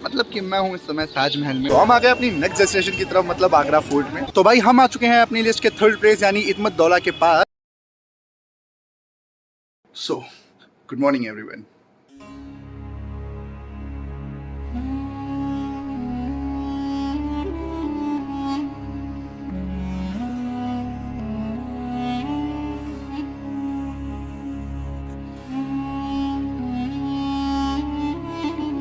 मतलब कि मैं हूँ इस समय ताजमहल में। तो हम आ गए अपनी नेक्स्ट डेस्टिनेशन की तरफ, मतलब आगरा फोर्ट में। तो भाई हम आ चुके हैं अपनी लिस्ट के थर्ड प्लेस यानी इतमत दौला के पास। So good morning everyone.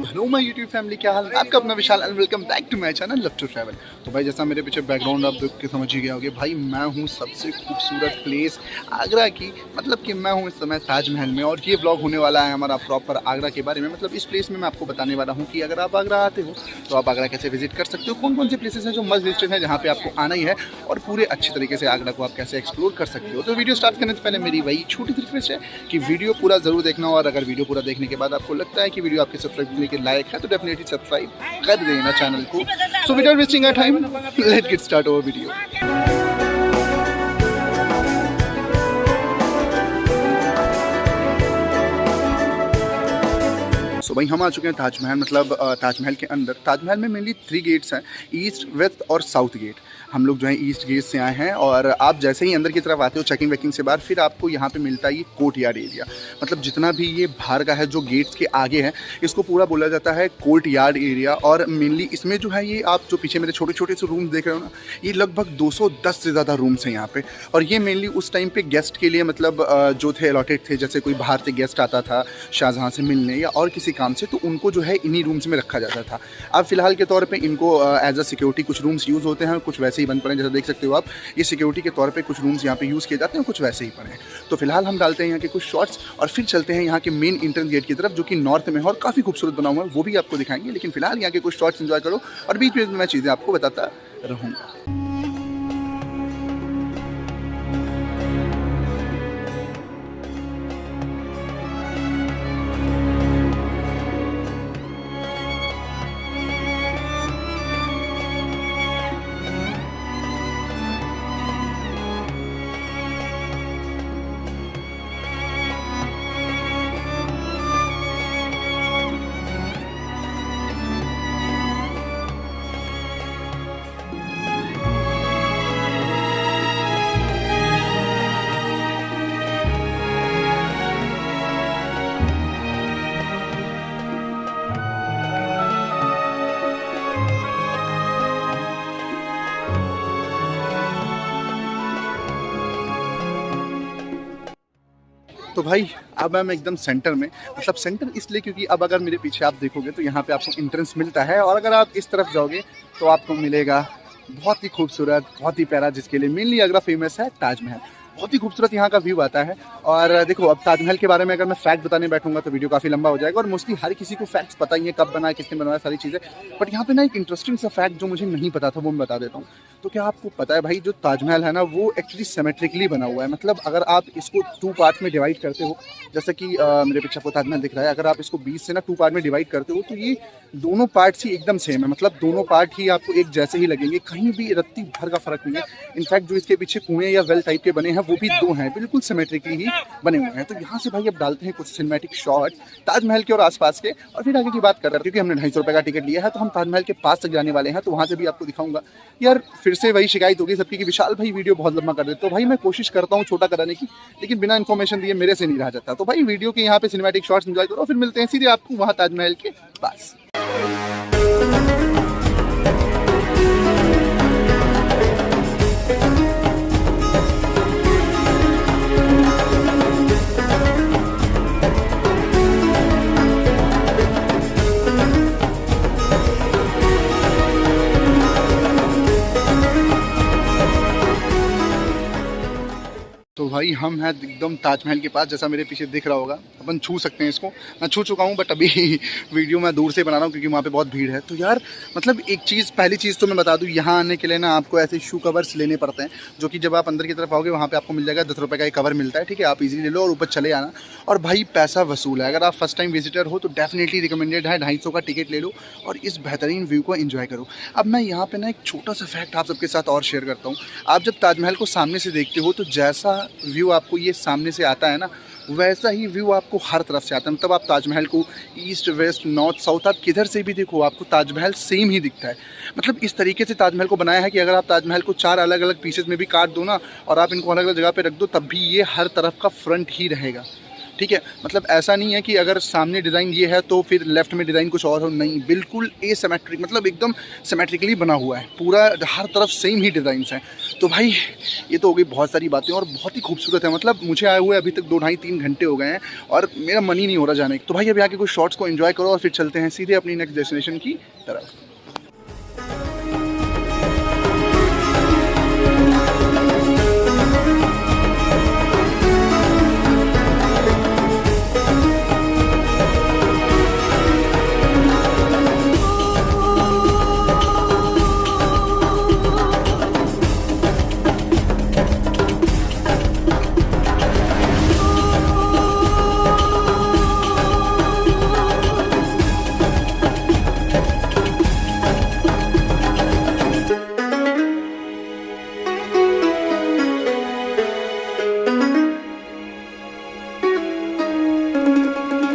Hello my YouTube family, क्या हाल है आपका? अपना Vishal and welcome back to my channel love to travel. तो भाई जैसा मेरे पीछे बैकग्राउंड आप देख के समझ ही गए होंगे, भाई मैं हूँ सबसे खूबसूरत प्लेस आगरा की, मतलब कि मैं हूँ इस समय ताजमहल में। और ये ब्लॉग होने वाला है हमारा प्रॉपर आगरा के बारे में। मतलब इस प्लेस में मैं आपको बताने वाला हूँ कि अगर आप आगरा आते हो तो आप आगरा कैसे विजिट कर सकते हो, कौन कौन से प्लेसेस हैं जो मस्ट विजिटेड है जहाँ पे आपको आना ही है, और पूरे अच्छी तरीके से आगरा को आप कैसे एक्सप्लोर कर सकते हो। तो वीडियो स्टार्ट करने से पहले मेरी वही छोटी सी रिक्वेस्ट है कि वीडियो पूरा जरूर देखना, और अगर वीडियो पूरा देखने के बाद आपको लगता है कि वीडियो आपके सब्सक्राइब करने के लायक है तो डेफिनेटली सब्सक्राइब कर देना चैनल को। So without wasting our time let's get start our video. तो भाई हम आ चुके हैं ताजमहल, मतलब ताजमहल के अंदर। ताजमहल में मेनली 3 गेट्स हैं, ईस्ट, वेस्ट और साउथ गेट। हम लोग जो है ईस्ट गेट से आए हैं, और आप जैसे ही अंदर की तरफ आते हो चेकिंग वेकिंग से बाहर, फिर आपको यहाँ पे मिलता है ये कोर्ट यार्ड एरिया। मतलब जितना भी ये बाहर का है जो गेट्स के आगे है, इसको पूरा बोला जाता है कोर्ट यार्ड एरिया। और मेनली इसमें जो है ये आप जो पीछे मेरे छोटे छोटे से रूम देख रहे हो ना, ये लगभग 210 से ज़्यादा रूम्स हैं यहाँ पे। और ये मेनली उस टाइम पे गेस्ट के लिए, मतलब जो थे अलॉटेड थे, जैसे कोई बाहर से गेस्ट आता था शाहजहाँ से मिलने या और किसी काम से, तो उनको जो है इन्हीं रूम्स में रखा जाता था। अब फिलहाल के तौर पे इनको एज अ सिक्योरिटी कुछ रूम्स यूज़ होते हैं, कुछ वैसे ही बंद पड़े हैं। जैसे देख सकते हो आप, ये सिक्योरिटी के तौर पे कुछ रूम्स यहाँ पे यूज़ किए जाते हैं, कुछ वैसे ही पड़े हैं। तो फिलहाल हम डालते हैं यहाँ के कुछ शॉट्स और फिर चलते हैं यहाँ के मेन एंट्रेंस गेट की तरफ, जो कि नॉर्थ में है और काफ़ी खूबसूरत बना हुआ है, वो भी आपको दिखाएंगे। लेकिन फिलहाल यहाँ के कुछ शॉट्स एंजॉय करो और बीच बीच में मैं चीज़ें आपको बताता रहूँगा। तो भाई अब हम एकदम सेंटर में, मतलब सेंटर इसलिए क्योंकि अब अगर मेरे पीछे आप देखोगे तो यहाँ पे आपको एंट्रेंस मिलता है, और अगर आप इस तरफ जाओगे तो आपको मिलेगा बहुत ही खूबसूरत, बहुत ही प्यारा, जिसके लिए मेनली आगरा फेमस है, ताजमहल। बहुत ही खूबसूरत यहाँ का व्यू आता है। और देखो, अब ताजमहल के बारे में अगर मैं फैक्ट बताने बैठूंगा तो वीडियो काफ़ी लंबा हो जाएगा, और मोस्टली हर किसी को फैक्ट्स पता ही है, कब बनाया, किसने बनाया, सारी चीज़ें। बट यहाँ पे ना एक इंटरेस्टिंग सा फैक्ट जो मुझे नहीं पता था वो मैं बता देता हूँ। तो क्या आपको पता है भाई, जो ताजमहल है ना वो एक्चुअली सिमेट्रिकली बना हुआ है। मतलब अगर आप इसको 2 पार्ट में डिवाइड करते हो, जैसे कि मेरे पीछे आपको ताजमहल दिख रहा है, अगर आप इसको 20 से ना 2 पार्ट में डिवाइड करते हो तो ये दोनों पार्ट्स ही एकदम सेम है। मतलब दोनों पार्ट ही आपको एक जैसे ही लगेंगे, कहीं भी रत्ती भर का फर्क नहीं है। इनफैक्ट जो इसके पीछे कुएं या वेल टाइप के बने हैं वो भी 2 हैं, बिल्कुल सिमेट्रिकली ही बने हुए हैं। तो यहाँ से भाई अब डालते हैं कुछ सिनेमैटिक शॉट ताजमहल के और आसपास के, और फिर आगे की बात कर रहे हैं। क्योंकि हमने 250 रुपये का टिकट लिया है तो हम ताजमहल के पास तक जाने वाले हैं, तो वहाँ से भी आपको दिखाऊंगा। यार फिर से वही शिकायत होगी सबकी कि विशाल भाई वीडियो बहुत लंबा कर देते। तो भाई मैं कोशिश करता हूँ छोटा कराने की, लेकिन बिना इन्फॉर्मेशन दिए मेरे से नहीं रहा जाता। तो भाई वीडियो के यहाँ पे सिनेमैटिक शॉट्स एंजॉय करो, फिर मिलते हैं सीधे आपको वहाँ ताजमहल के पास। तो भाई हम हैं एकदम ताजमहल के पास, जैसा मेरे पीछे दिख रहा होगा। अपन छू सकते हैं इसको, मैं छू चुका हूँ बट अभी वीडियो मैं दूर से बना रहा हूँ क्योंकि वहाँ पे बहुत भीड़ है। तो यार मतलब एक चीज़, पहली चीज़ तो मैं बता दूँ, यहाँ आने के लिए ना आपको ऐसे शू कवर्स लेने पड़ते हैं, जो कि जब आप अंदर की तरफ आओगे वहाँ पे आपको मिल जाएगा। 10 रुपये का एक कवर मिलता है, ठीक है, आप इजीली ले लो और ऊपर चले आना। और भाई पैसा वसूल है, अगर आप फर्स्ट टाइम विजिटर हो तो डेफिनेटली रिकमेंडेड है, 250 का टिकट ले लो और इस बेहतरीन व्यू को एंजॉय करो। अब मैं यहाँ पे ना एक छोटा सा फैक्ट आप सबके साथ और शेयर करता हूँ। आप जब ताजमहल को सामने से देखते हो तो जैसा व्यू आपको ये सामने से आता है ना, वैसा ही व्यू आपको हर तरफ से आता है। मतलब आप ताजमहल को ईस्ट वेस्ट नॉर्थ साउथ आप किधर से भी देखो आपको ताजमहल सेम ही दिखता है। मतलब इस तरीके से ताजमहल को बनाया है कि अगर आप ताजमहल को 4 अलग अलग पीसेज में भी काट दो ना और आप इनको अलग अलग जगह पे रख दो तब भी ये हर तरफ का फ्रंट ही रहेगा। ठीक है, मतलब ऐसा नहीं है कि अगर सामने डिज़ाइन ये है तो फिर लेफ्ट में डिज़ाइन कुछ और हो, नहीं, बिल्कुल एसिमेट्रिक, मतलब एकदम सिमेट्रिकली बना हुआ है, पूरा हर तरफ सेम ही डिज़ाइंस हैं। तो भाई ये तो हो गई बहुत सारी बातें और बहुत ही खूबसूरत है। मतलब मुझे आए हुए अभी तक 2 ढाई 3 घंटे हो गए हैं और मेरा मन ही नहीं हो रहा जाने। तो भाई अभी आके कुछ शॉट्स को एंजॉय करो और फिर चलते हैं सीधे अपनी नेक्स्ट डेस्टिनेशन की तरफ।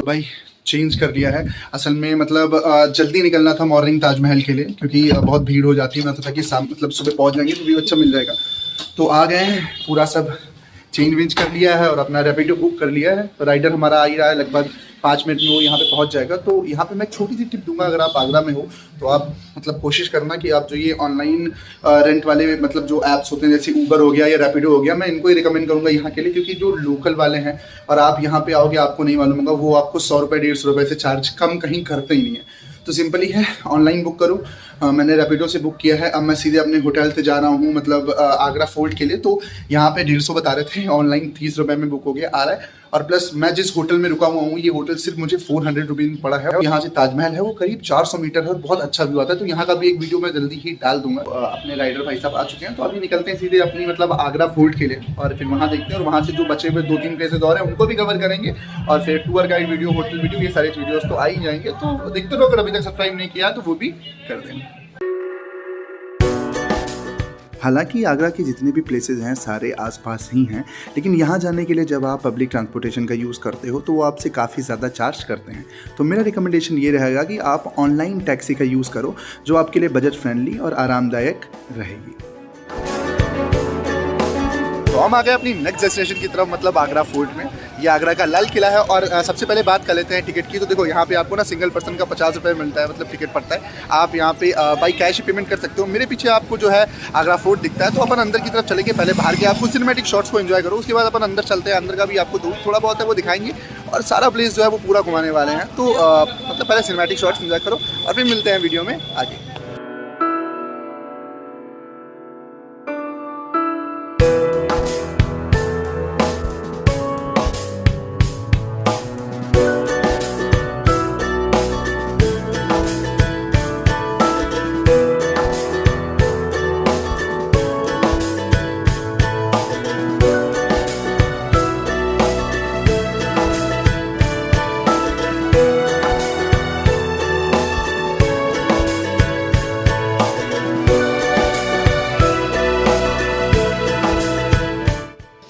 भाई चेंज कर लिया है असल में, मतलब जल्दी निकलना था मॉर्निंग ताजमहल के लिए क्योंकि बहुत भीड़ हो जाती है। मैं सोचा कि मतलब सुबह पहुंच जाएंगे तो व्यू अच्छा मिल जाएगा। तो आ गए हैं, पूरा सब चेंज वेंज कर लिया है और अपना रैपिडो बुक कर लिया है। तो राइडर हमारा आ ही रहा है, लगभग 5 मिनट में वो यहाँ पे पहुँच जाएगा। तो यहाँ पे मैं छोटी सी टिप दूंगा, अगर आप आगरा में हो तो आप मतलब कोशिश करना कि आप जो ये ऑनलाइन रेंट वाले मतलब जो ऐप्स होते हैं जैसे ऊबर हो गया या रैपिडो हो गया, मैं इनको ही रिकमेंड करूँगा यहाँ के लिए, क्योंकि जो लोकल वाले हैं और आप यहाँ पे आओगे आपको नहीं मालूम होगा, वो आपको 100 रुपये 150 रुपये से चार्ज कम कहीं करते ही नहीं है। तो सिंपली है ऑनलाइन बुक करो। मैंने रैपिडो से बुक किया है। अब मैं सीधे अपने होटल से जा रहा हूँ, मतलब आगरा फोर्ट के लिए। तो यहाँ पे 150 बता रहे थे, ऑनलाइन 30 रुपये में बुक हो गया आ रहा है। और प्लस मैं जिस होटल में रुका हुआ हूँ ये होटल सिर्फ मुझे 400 रुपीज़ में पड़ा है। यहाँ से ताजमहल है वो करीब 400 मीटर है और बहुत अच्छा व्यू आता है। तो यहाँ का भी एक वीडियो मैं जल्दी ही डाल दूंगा। अपने राइडर भाई साहब आ चुके हैं, तो अभी निकलते हैं सीधे अपनी मतलब आगरा फोर्ट के लिए और फिर वहाँ देखते हैं और वहाँ से जो बचे हुए 2-3 प्लेसेज और हैं उनको भी कवर करेंगे और फिर tour guide video, hotel video, ये सारे वीडियोस तो आ ही जाएंगे। तो देखते रहो, अगर अभी तक सब्सक्राइब नहीं किया तो वो भी कर देंगे। हालांकि आगरा के जितने भी प्लेसेस हैं सारे आसपास ही हैं, लेकिन यहाँ जाने के लिए जब आप पब्लिक ट्रांसपोर्टेशन का यूज़ करते हो तो वो आपसे काफ़ी ज़्यादा चार्ज करते हैं। तो मेरा रिकमेंडेशन ये रहेगा कि आप ऑनलाइन टैक्सी का यूज़ करो जो आपके लिए बजट फ्रेंडली और आरामदायक रहेगी। तो हम आ गए अपनी नेक्स्ट डेस्टिनेशन की तरफ, मतलब आगरा फोर्ट में। ये आगरा का लाल किला है और सबसे पहले बात कर लेते हैं टिकट की। तो देखो यहाँ पे आपको ना सिंगल पर्सन का 50 रुपये मिलता है, मतलब टिकट पड़ता है। आप यहाँ पे बाई कैश ही पेमेंट कर सकते हो। मेरे पीछे आपको जो है आगरा फोर्ट दिखता है। तो अपन अंदर की तरफ चलेंगे, पहले बाहर के आपको सिनेमैटिक शॉट्स को एंजॉय करो, उसके बाद अपन अंदर चलते हैं। अंदर का भी आपको थोड़ा बहुत है वो दिखाएंगे और सारा प्लेस जो है वो पूरा घुमाने वाले हैं। तो मतलब पहले सिनेमैटिक शॉट्स एंजॉय करो और फिर मिलते हैं वीडियो में आगे।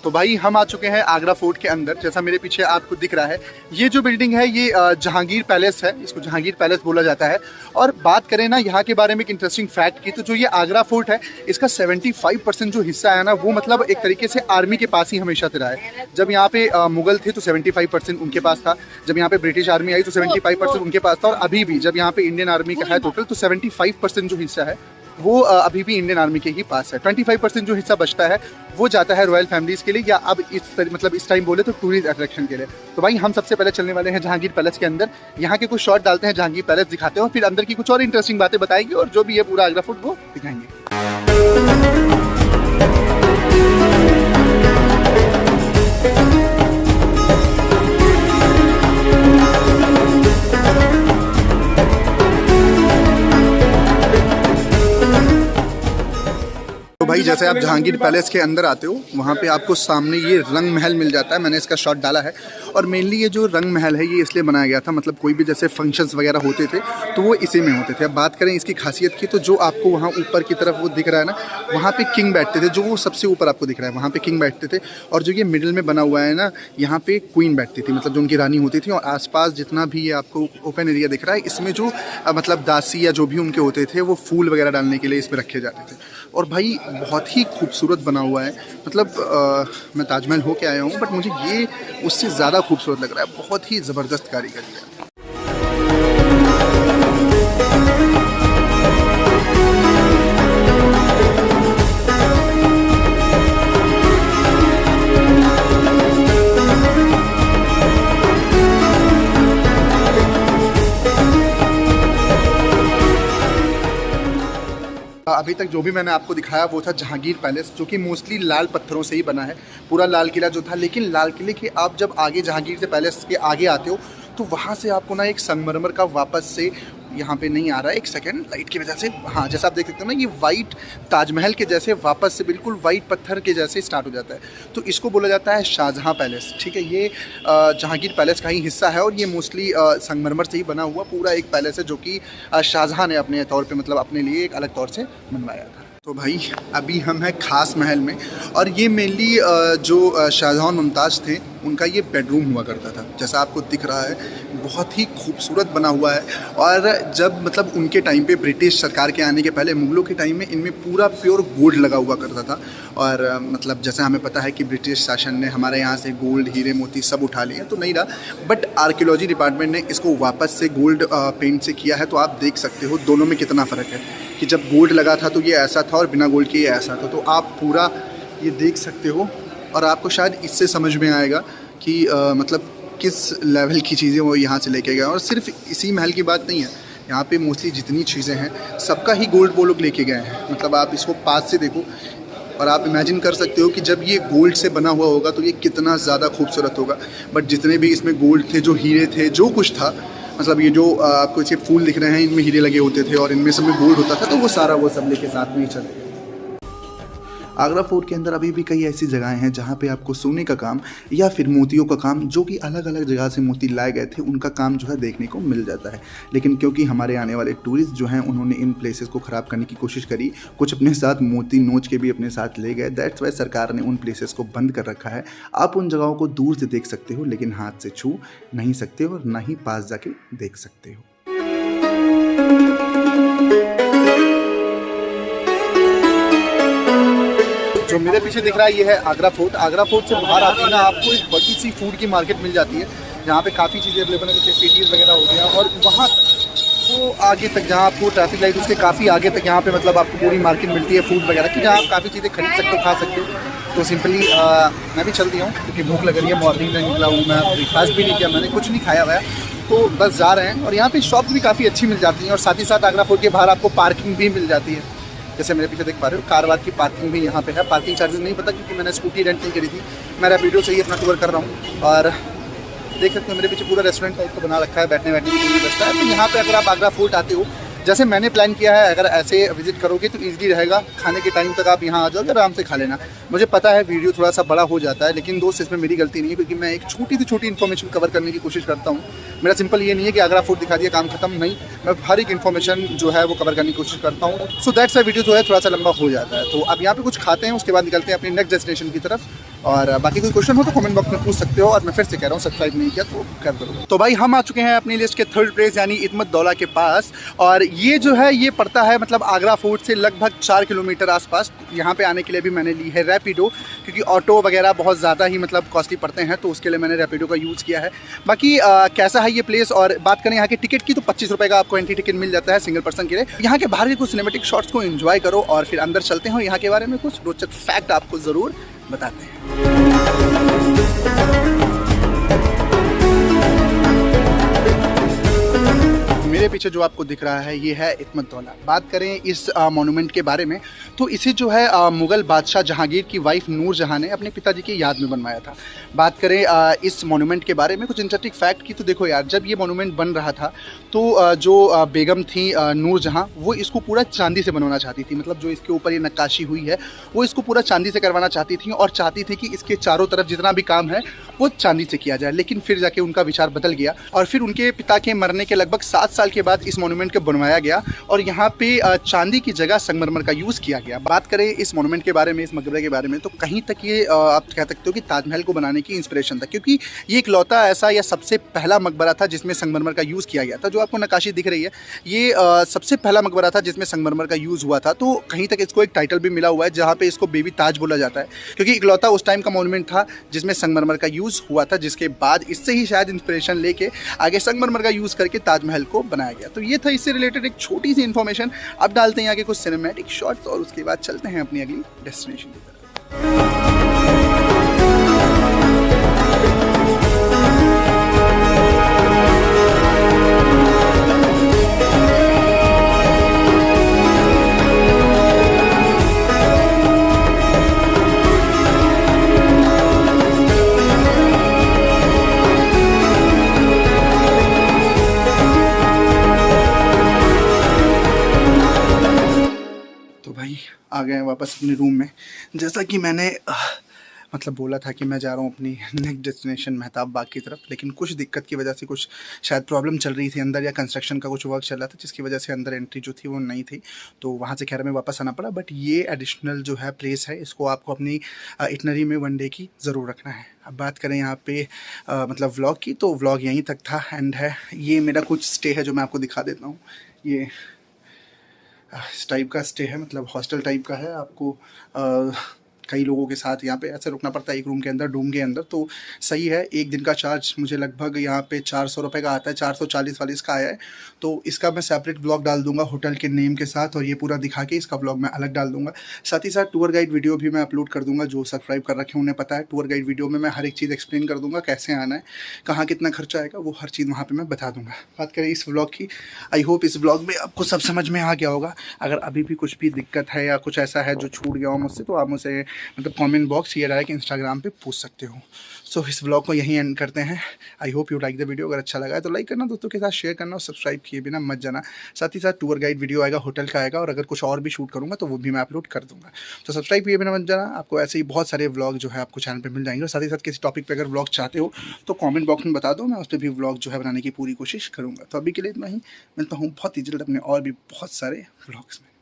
तो भाई हम आ चुके हैं आगरा फोर्ट के अंदर। जैसा मेरे पीछे आपको दिख रहा है, ये जो बिल्डिंग है ये जहांगीर पैलेस है, इसको जहांगीर पैलेस बोला जाता है। और बात करें ना यहाँ के बारे में एक इंटरेस्टिंग फैक्ट की, तो जो ये आगरा फोर्ट है इसका 75% जो हिस्सा है ना वो मतलब एक तरीके से आर्मी के पास ही हमेशा से रहा है। जब यहाँ पे मुगल थे तो 75% उनके पास था, जब यहाँ पे ब्रिटिश आर्मी आई तो 75% उनके पास था, और अभी भी जब यहाँ पे इंडियन आर्मी का है टोटल तो 75% जो हिस्सा है वो अभी भी इंडियन आर्मी के ही पास है। 25% जो हिस्सा बचता है वो जाता है रॉयल फैमिलीज के लिए, या अब मतलब इस टाइम बोले तो टूरिस्ट अट्रैक्शन के लिए। तो भाई हम सबसे पहले चलने वाले हैं जहांगीर पैलेस के अंदर। यहाँ के कुछ शॉट डालते हैं, जहांगीर पैलेस दिखाते हैं और फिर अंदर की कुछ और इंटरेस्टिंग बातें बताएंगे और जो भी है पूरा आगरा फोर्ट वो दिखाएंगे। तो भाई जैसे आप जहांगीर पैलेस के अंदर आते हो वहाँ पे आपको सामने ये रंग महल मिल जाता है। मैंने इसका शॉट डाला है और मेनली ये जो रंग महल है ये इसलिए बनाया गया था, मतलब कोई भी जैसे फंक्शंस वगैरह होते थे तो वो इसी में होते थे। अब बात करें इसकी खासियत की, तो जो आपको वहाँ ऊपर की तरफ वो दिख रहा है ना, वहाँ पे किंग बैठते थे, जो वो सबसे ऊपर आपको दिख रहा है वहाँ पे किंग बैठते थे, और जो ये मिडिल में बना हुआ है ना, यहाँ पे क्वीन बैठती थी, मतलब जो उनकी रानी होती थी। और आसपास जितना भी ये आपको ओपन एरिया दिख रहा है, इसमें जो मतलब दासी या जो भी उनके होते थे वो फूल वगैरह डालने के लिए इसमें रखे जाते थे। और भाई बहुत ही खूबसूरत बना हुआ है, मतलब मैं ताजमहल हो के आया हूँ बट मुझे ये उससे ज़्यादा खूबसूरत लग रहा है, बहुत ही ज़बरदस्त कारीगरी है। अभी तक जो भी मैंने आपको दिखाया वो था जहांगीर पैलेस, जो कि मोस्टली लाल पत्थरों से ही बना है, पूरा लाल किला जो था। लेकिन लाल किले के आप जब आगे जहांगीर से पैलेस के आगे आते हो तो वहाँ से आपको ना एक संगमरमर का वापस से, यहाँ पे नहीं आ रहा है, एक सेकंड लाइट की वजह से, हाँ जैसा आप देख सकते हो ना, ये वाइट ताजमहल के जैसे वापस से बिल्कुल वाइट पत्थर के जैसे स्टार्ट हो जाता है। तो इसको बोला जाता है शाहजहाँ पैलेस, ठीक है। ये जहांगीर पैलेस का ही हिस्सा है और ये मोस्टली संगमरमर से ही बना हुआ पूरा एक पैलेस है, जो कि शाहजहाँ ने अपने तौर पर, मतलब अपने लिए एक अलग तौर से बनवाया था। तो भाई अभी हम हैं खास महल में, और ये मेनली जो शाहजहाँ और मुमताज़ थे उनका ये बेडरूम हुआ करता था, जैसा आपको दिख रहा है, बहुत ही खूबसूरत बना हुआ है। और जब मतलब उनके टाइम पे ब्रिटिश सरकार के आने के पहले, मुगलों के टाइम में इनमें पूरा प्योर गोल्ड लगा हुआ करता था। और मतलब जैसा हमें पता है कि ब्रिटिश शासन ने हमारे यहाँ से गोल्ड, हीरे मोती सब उठा लिए, तो नहीं रहा, बट आर्कियोलॉजी डिपार्टमेंट ने इसको वापस से गोल्ड पेंट से किया है। तो आप देख सकते हो दोनों में कितना फ़र्क है, कि जब गोल्ड लगा था तो ये ऐसा था और बिना गोल्ड के ये ऐसा था। तो आप पूरा ये देख सकते हो, और आपको शायद इससे समझ में आएगा कि मतलब किस लेवल की चीज़ें वो यहाँ से लेके गए। और सिर्फ इसी महल की बात नहीं है, यहाँ पे मोस्टली जितनी चीज़ें हैं सबका ही गोल्ड वो लोग लेके गए हैं। मतलब आप इसको पास से देखो और आप इमेजिन कर सकते हो कि जब ये गोल्ड से बना हुआ होगा तो ये कितना ज़्यादा खूबसूरत होगा। बट जितने भी इसमें गोल्ड थे, जो हीरे थे, जो कुछ था, मतलब ये जो आपको इसके फूल दिख रहे हैं इनमें हीरे लगे होते थे और इनमें सब में गोल्ड होता था, तो वो सारा वो सब लेके साथ में ही चले गए। आगरा फोर्ट के अंदर अभी भी कई ऐसी जगहें हैं जहाँ पे आपको सोने का काम या फिर मोतियों का काम, जो कि अलग अलग जगह से मोती लाए गए थे, उनका काम जो है देखने को मिल जाता है। लेकिन क्योंकि हमारे आने वाले टूरिस्ट जो हैं उन्होंने इन प्लेसेस को ख़राब करने की कोशिश करी, कुछ अपने साथ मोती नोच के भी अपने साथ ले गए, दैट्स वाई सरकार ने उन प्लेसेस को बंद कर रखा है। आप उन जगहों को दूर से देख सकते हो, लेकिन हाथ से छू नहीं सकते हो और ना ही पास जाके देख सकते हो। जो मेरे पीछे दिख रहा है ये है आगरा फोर्ट। आगरा फोर्ट से बाहर आते ही ना आपको एक बड़ी सी फूड की मार्केट मिल जाती है, जहाँ पे काफ़ी चीज़ें अवेलेबल है, जैसे पेटीज वगैरह हो गया। और वहाँ वो आगे तक जहाँ आपको ट्रैफिक लाइट उसके काफ़ी आगे तक यहाँ पे मतलब आपको पूरी मार्केट मिलती है फूड वगैरह की, जहाँ आप काफ़ी चीज़ें खरीद सकते हो, खा सकते हो। तो सिंपली मैं भी चल दिया हूँ क्योंकि भूख लग रही है, मॉर्निंग में निकला हूँ मैं, ब्रेकफास्ट भी नहीं किया मैंने, कुछ नहीं खाया हुआ है, तो बस जा रहे हैं। और यहाँ पे शॉप्स भी काफ़ी अच्छी मिल जाती हैं, और साथ ही साथ आगरा फोर्ट के बाहर आपको पार्किंग भी मिल जाती है। जैसे मेरे पीछे देख पा रहे हो, कारवार की पार्किंग भी यहाँ पे है। पार्किंग चार्जेस नहीं पता क्योंकि मैंने स्कूटी रेंट नहीं करी थी, मैं रैपिडो से ही अपना टूर कर रहा हूँ। और देख सकते हो मेरे पीछे पूरा रेस्टोरेंट टाइप का बना रखा है, बैठने की पूरी व्यवस्था है। तो यहाँ पे अगर आप आगरा फोर्ट आते हो, जैसे मैंने प्लान किया है, अगर ऐसे विजिट करोगे तो ईजी रहेगा, खाने के टाइम तक आप यहाँ आ जाओगे, आराम से खा लेना। मुझे पता है वीडियो थोड़ा सा बड़ा हो जाता है, लेकिन दोस्त इसमें मेरी गलती नहीं है, क्योंकि मैं एक छोटी से छोटी इन्फॉर्मेशन कवर करने की कोशिश करता हूँ। मेरा सिंपल ये नहीं है कि आगरा फोर्ट दिखा दिया काम खत्म, नहीं, मैं हर एक इन्फॉर्मेशन जो है वो कवर करने की कोशिश करता हूँ। सो दैट्स वीडियो जो है थोड़ा सा लंबा हो जाता है। तो अब यहाँ पे कुछ खाते हैं, उसके बाद निकलते हैं अपनी नेक्स्ट डेस्टिनेशन की तरफ। और बाकी कोई क्वेश्चन हो तो कमेंट बॉक्स में पूछ सकते हो। और मैं फिर से कह रहा हूँ, सब्सक्राइब नहीं किया तो कर दो। तो भाई हम आ चुके हैं अपनी लिस्ट के थर्ड प्लेस यानी इतमत दौला के पास। और ये जो है ये पड़ता है मतलब आगरा फोर्ट से लगभग 4 किलोमीटर आसपास। यहाँ पे आने के लिए भी मैंने ली है रैपिडो, क्योंकि ऑटो वगैरह बहुत ज़्यादा ही मतलब कॉस्टली पड़ते हैं, तो उसके लिए मैंने रैपिडो का यूज़ किया है। बाकी कैसा है ये प्लेस, और बात करें यहाँ के टिकट की, तो 25 रुपये का आपको एंट्री टिकट मिल जाता है सिंगल पर्सन के लिए। यहाँ के बाहर के कुछ सिनेमेटिक शॉट्स को एंजॉय करो और फिर अंदर चलते हैं और यहाँ के बारे में कुछ रोचक फैक्ट आपको ज़रूर बताते हैं। मेरे पीछे जो आपको दिख रहा है ये है इतमत दौला। बात करें इस मॉन्यूमेंट के बारे में, तो इसे जो है मुग़ल बादशाह जहांगीर की वाइफ नूर जहां ने अपने पिताजी की याद में बनवाया था। बात करें इस मॉन्यूमेंट के बारे में कुछ इंटरेस्टिंग फैक्ट की, तो देखो यार, जब ये मॉन्यूमेंट बन रहा था तो जो बेगम थी नूर जहां, वो इसको पूरा चांदी से बनवाना चाहती थी। मतलब जो इसके ऊपर ये नक्काशी हुई है वो इसको पूरा चांदी से करवाना चाहती थी, और चाहती थी कि इसके चारों तरफ जितना भी काम है वो चांदी से किया जाए। लेकिन फिर जाके उनका विचार बदल गया और फिर उनके पिता के मरने के लगभग 7 साल के बाद इस मोनूमेंट को बनवाया गया और यहाँ पे चांदी की जगह संगमरमर का यूज़ किया गया। बात करें इस मोनूमेंट के बारे में, इस मकबरे के बारे में, तो कहीं तक ये आप कह सकते हो कि ताजमहल को बनाने की इंस्पिरेशन था, क्योंकि ये इकलौता ऐसा या सबसे पहला मकबरा था जिसमें संगमरमर का यूज़ किया गया था। जो आपको नक्काशी दिख रही है, ये सबसे पहला मकबरा था जिसमें संगमरमर का यूज़ हुआ था। तो कहीं तक इसको एक टाइटल भी मिला हुआ है जहाँ पे इसको बेबी ताज बोला जाता है, क्योंकि इकलौता उस टाइम का मोनूमेंट था जिसमें संगमरमर का यूज़ हुआ था, जिसके बाद इससे ही शायद इंस्पिरेशन लेके आगे संगमरमर का यूज़ करके ताजमहल को बनाया गया। तो ये था इससे रिलेटेड एक छोटी सी इन्फॉर्मेशन। अब डालते हैं आगे कुछ सिनेमैटिक शॉट्स और उसके बाद चलते हैं अपनी अगली डेस्टिनेशन की तरफ। आ गए हैं वापस अपने रूम में। जैसा कि मैंने मतलब बोला था कि मैं जा रहा हूँ अपनी नेक्स्ट डेस्टिनेशन मेहताब बाग की तरफ, लेकिन कुछ दिक्कत की वजह से कुछ शायद प्रॉब्लम चल रही थी अंदर, या कंस्ट्रक्शन का कुछ वर्क चल रहा था जिसकी वजह से अंदर एंट्री जो थी वो नहीं थी, तो वहाँ से खैर में वापस आना पड़ा। बट ये एडिशनल जो है प्लेस है, इसको आपको अपनी इटनरी में 1 डे की ज़रूर रखना है। अब बात करें यहाँ पे मतलब व्लॉग की, तो व्लॉग यहीं तक था एंड है। ये मेरा कुछ स्टे है जो मैं आपको दिखा देता हूँ। ये इस टाइप का स्टे है, मतलब हॉस्टल टाइप का है। आपको कई लोगों के साथ यहाँ पे ऐसे रुकना पड़ता है एक रूम के अंदर, डूम के अंदर, तो सही है। एक दिन का चार्ज मुझे लगभग यहाँ पे 400 रुपये का आता है, 440 वाली इसका आया है। तो इसका मैं सेपरेट ब्लॉग डाल दूंगा होटल के नेम के साथ, और ये पूरा दिखा के इसका ब्लॉग मैं अलग डाल दूंगा। साथ ही साथ टूर गाइड वीडियो भी मैं अपलोड कर दूंगा। जो सब्सक्राइब कर रखे हैं उन्हें पता है, टूर गाइड वीडियो में मैं हर एक चीज़ एक्सप्लेन कर दूंगा, कैसे आना है, कहाँ कितना खर्चा आएगा, वो हर चीज़ वहाँ पर मैं बता दूँगा। बात करें इस ब्लॉग की, आई होप इस ब्लॉग में आपको सब समझ में आ गया होगा। अगर अभी भी कुछ भी दिक्कत है या कुछ ऐसा है जो छूट गया हो मुझसे, तो आप मुझसे मतलब कमेंट बॉक्स या डायरेक्ट इंस्टाग्राम पे पूछ सकते हो। सो इस ब्लॉग को यहीं एंड करते हैं। I hope you like the video. अगर अच्छा लगा है तो लाइक करना, दोस्तों के साथ शेयर करना और सब्सक्राइब किए बिना मत जाना। साथ ही साथ टूर गाइड वीडियो आएगा, होटल का आएगा, और अगर कुछ और भी शूट करूँगा तो वो भी मैं अपलोड कर दूँगा। तो सब्सक्राइब किए बिना मत जाना। आपको ऐसे ही बहुत सारे व्लॉग जो है आपको चैनल पर मिल जाएंगे। और साथ ही साथ किसी टॉपिक पर अगर व्लॉग चाहते हो तो कॉमेंट बॉक्स में बता दो, मैं उस पर भी व्लॉग जो है बनाने की पूरी कोशिश करूँगा। तो अभी के लिए इतना ही, मिलता हूँ बहुत ही जल्द अपने और भी बहुत सारे व्लॉग्स में।